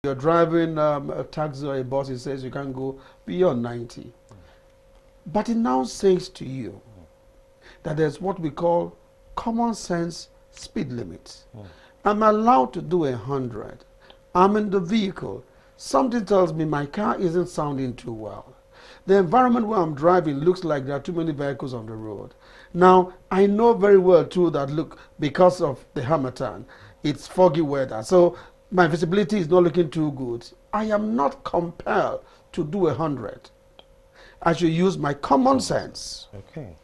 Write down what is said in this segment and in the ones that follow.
You're driving a taxi or a bus, it says you can't go beyond 90. But it now says to you that there's what we call common sense speed limit. I'm allowed to do 100. I'm in the vehicle. Something tells me my car isn't sounding too well. The environment where I'm driving looks like there are too many vehicles on the road. Now, I know very well too that, look, because of the Harmattan, it's foggy weather. So my visibility is not looking too good. I am not compelled to do 100. I should use my common sense. Okay.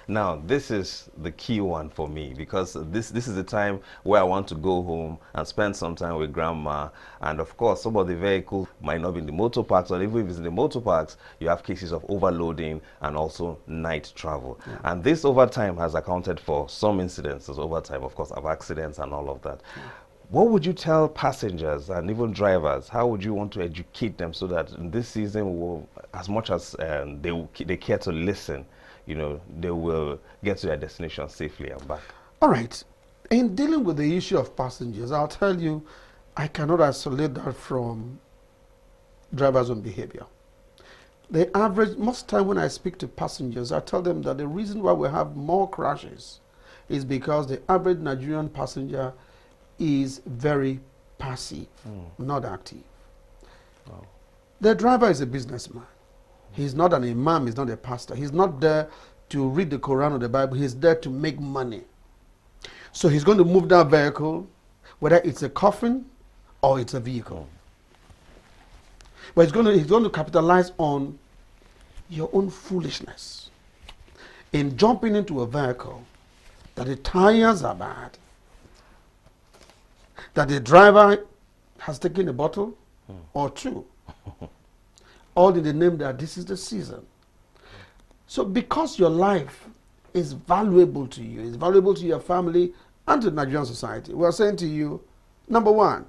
Now, this is the key one for me, because this is the time where I want to go home and spend some time with grandma. And of course, some of the vehicles might not be in the motor parks, or even if it's in the motor parks, you have cases of overloading and also night travel. Yeah. And this over time has accounted for some incidences over time, of course, of accidents and all of that. Yeah. What would you tell passengers and even drivers? How would you want to educate them so that in this season, will, as much as they care to listen, you know, they will get to their destination safely and back? All right. In dealing with the issue of passengers, I'll tell you, I cannot isolate that from drivers' own behavior. The average, most time when I speak to passengers, I tell them that the reason why we have more crashes is because the average Nigerian passenger is very passive, not active. Wow. The driver is a businessman. He's not an imam, he's not a pastor. He's not there to read the Quran or the Bible, he's there to make money. So he's going to move that vehicle, whether it's a coffin or it's a vehicle. But he's going to capitalize on your own foolishness. In jumping into a vehicle that the tires are bad, that the driver has taken a bottle or two, all in the name that this is the season. So because your life is valuable to you, it's valuable to your family and to the Nigerian society, we're saying to you, number one,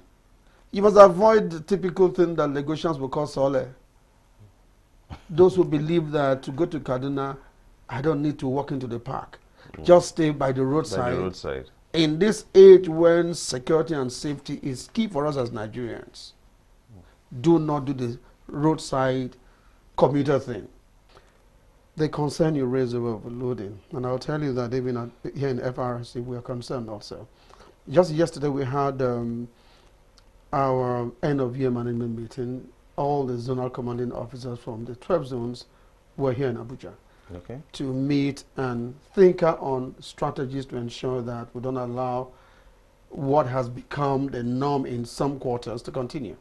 you must avoid the typical thing that Lagosians will call sole. Those who believe that to go to Kaduna, I don't need to walk into the park. Just stay by the roadside. By the roadside. In this age when security and safety is key for us as Nigerians, do not do the roadside commuter thing. The concern you raise over overloading, and I'll tell you that even here in FRSC we are concerned also. Just yesterday we had our end of year management meeting. All the zonal commanding officers from the 12 zones were here in Abuja. Okay. To meet and think on strategies to ensure that we don't allow what has become the norm in some quarters to continue.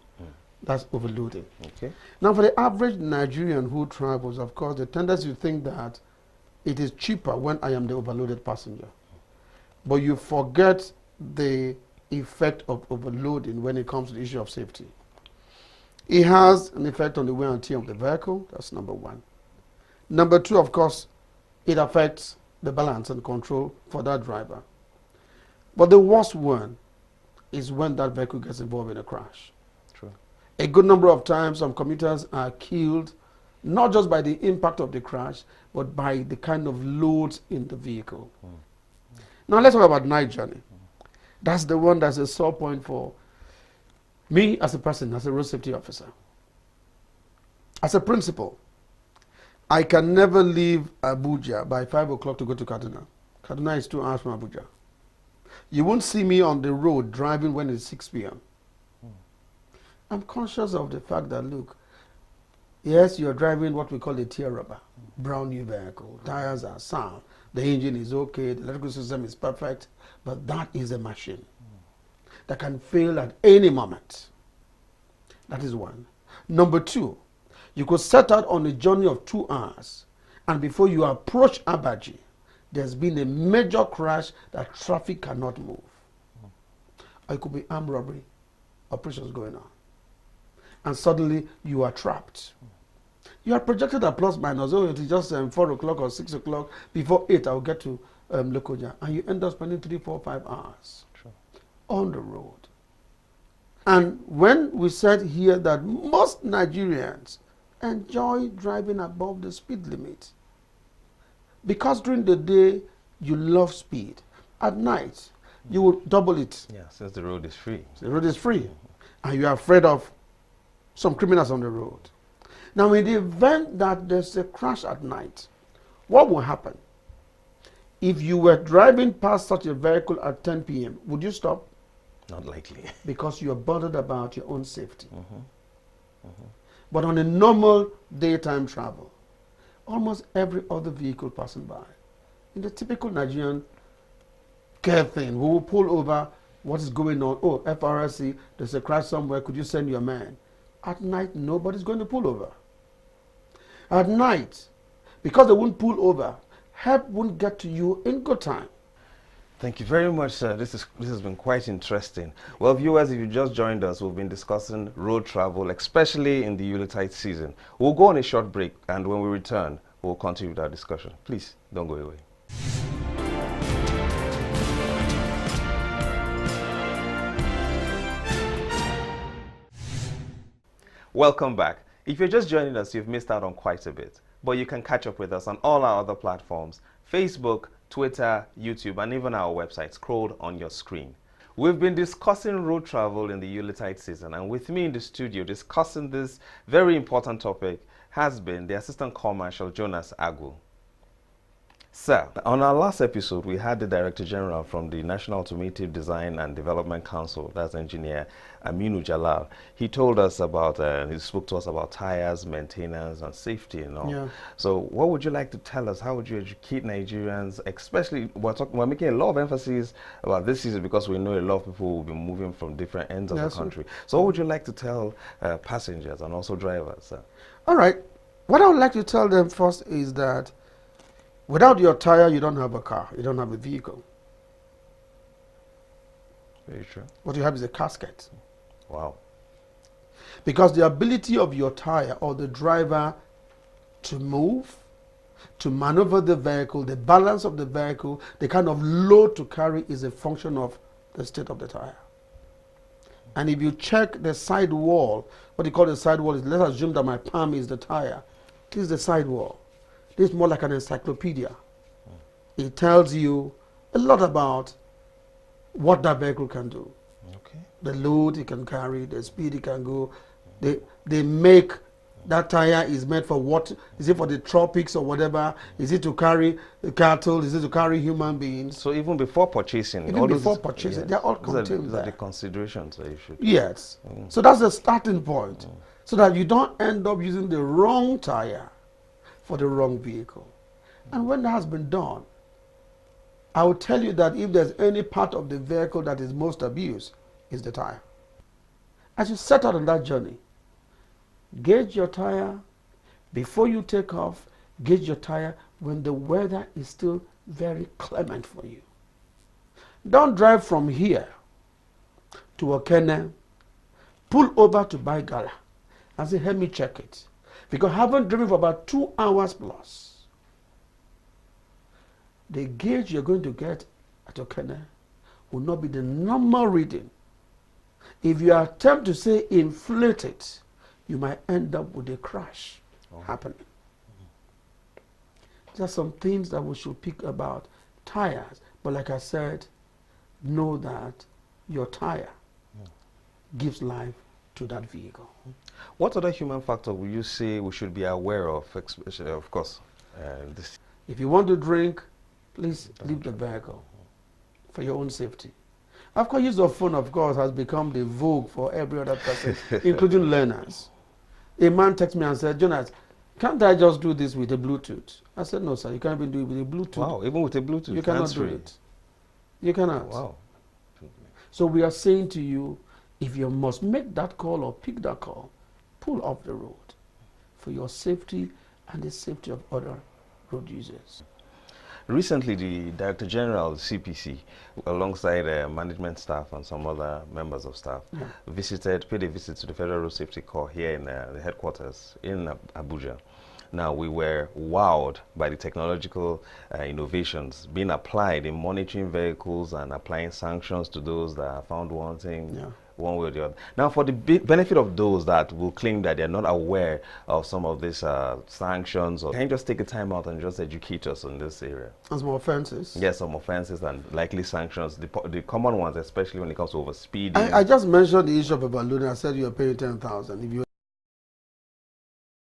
That's overloading. Okay. Now, for the average Nigerian who travels, of course, the tendency to think that it is cheaper when I am the overloaded passenger. But you forget the effect of overloading when it comes to the issue of safety. It has an effect on the wear and tear of the vehicle. That's number one. Number two, of course, it affects the balance and control for that driver. But the worst one is when that vehicle gets involved in a crash. True. A good number of times, some commuters are killed, not just by the impact of the crash, but by the kind of loads in the vehicle. Now, let's talk about night journey. That's the one that's a sore point for me as a person, as a road safety officer. As a principal, I can never leave Abuja by 5 o'clock to go to Kaduna. Kaduna is 2 hours from Abuja. You won't see me on the road driving when it's 6 p.m. I'm conscious of the fact that, look, yes, you're driving what we call a tear rubber, brown new vehicle. Tires are sound. The engine is okay. The electrical system is perfect. But that is a machine that can fail at any moment. That is one. Number two, you could set out on a journey of 2 hours, and before you approach Abaji, there's been a major crash that traffic cannot move. Or it could be armed robbery, operations going on. And suddenly you are trapped. You are projected at plus minus, oh, it is just 4 o'clock or 6 o'clock, before 8 I'll get to Lokoja, and you end up spending 3, 4, 5 hours on the road. And when we said here that most Nigerians enjoy driving above the speed limit, because during the day you love speed, at night you will double it. Yeah, since the road is free. The road is free. And you are afraid of some criminals on the road. Now, in the event that there's a crash at night, what will happen? If you were driving past such a vehicle at 10 p.m., would you stop? Not likely. Because you're bothered about your own safety. But on a normal daytime travel, almost every other vehicle passing by, in the typical Nigerian care thing, we will pull over, what is going on? Oh, FRSC, there's a crash somewhere, could you send your man? At night, nobody's going to pull over. At night, because they won't pull over, help won't get to you in good time. Thank you very much, sir. This has been quite interesting. Well, viewers, if you just joined us, we've been discussing road travel, especially in the Yuletide season. We'll go on a short break, and when we return, we'll continue with our discussion. Please, don't go away. Welcome back. If you're just joining us, you've missed out on quite a bit, but you can catch up with us on all our other platforms: Facebook, Twitter, YouTube, and even our website scrolled on your screen. We've been discussing road travel in the Yuletide season, and with me in the studio discussing this very important topic has been the Assistant Corps Marshal Jonas Agwu. Sir, on our last episode, we had the Director General from the National Automotive Design and Development Council, that's Engineer Aminu Jalal. He told us about, he spoke to us about tires, maintenance, and safety and all. Yeah. So what would you like to tell us? How would you educate Nigerians, especially, we're making a lot of emphasis about this season because we know a lot of people will be moving from different ends of the country. So what would you like to tell passengers and also drivers, sir? All right. What I would like to tell them first is that without your tire, you don't have a car. You don't have a vehicle. Very true. What you have is a casket. Wow. Because the ability of your tire or the driver to move, to maneuver the vehicle, the balance of the vehicle, the kind of load to carry is a function of the state of the tire. And if you check the side wall, what you call the side wall is, let's assume that my palm is the tire. This is the side wall. This is more like an encyclopedia. It tells you a lot about what that vehicle can do. Okay. The load it can carry, the speed it can go. They make that tire is meant for what? Is it for the tropics or whatever? Is it to carry cattle? Is it to carry human beings? So even before purchasing, Even before purchasing, yes, they're all contained these are the considerations that you should. Yes. So that's the starting point. So that you don't end up using the wrong tire for the wrong vehicle. And when that has been done, I will tell you that if there's any part of the vehicle that is most abused, it's the tire. As you set out on that journey, gauge your tire before you take off. Gauge your tire when the weather is still very clement for you. Don't drive from here to Okene, pull over to buy gala and say, let me check it. Because I haven't driven for about 2 hours plus. The gauge you're going to get at Okene will not be the normal reading. If you attempt to say inflate it, you might end up with a crash happening. There are some things that we should pick about tires. But like I said, know that your tire gives life to that vehicle. What other human factor would you say we should be aware of, especially, of course? If you want to drink, please leave the vehicle for your own safety. Of course, use of phone, of course, has become the vogue for every other person, including learners. A man texted me and said, Jonas, can't I just do this with a Bluetooth? I said, no, sir, you can't even do it with a Bluetooth. Wow, even with a Bluetooth? You cannot do it. You cannot. Wow. So we are saying to you, if you must make that call or pick that call, pull off the road for your safety and the safety of other road users. Recently, the Director General of the CPC, alongside management staff and some other members of staff, paid a visit to the Federal Road Safety Corps here in the headquarters in Abuja. Now, we were wowed by the technological innovations being applied in monitoring vehicles and applying sanctions to those that are found wanting. One way or the other. Now, for the benefit of those that will claim that they're not aware of some of these sanctions, or can you just take a time out and just educate us on this area? And some offenses? Yes, some offenses and likely sanctions, the common ones, especially when it comes to overspeeding. I just mentioned the issue of a balloon. I said you're paying 10,000. If you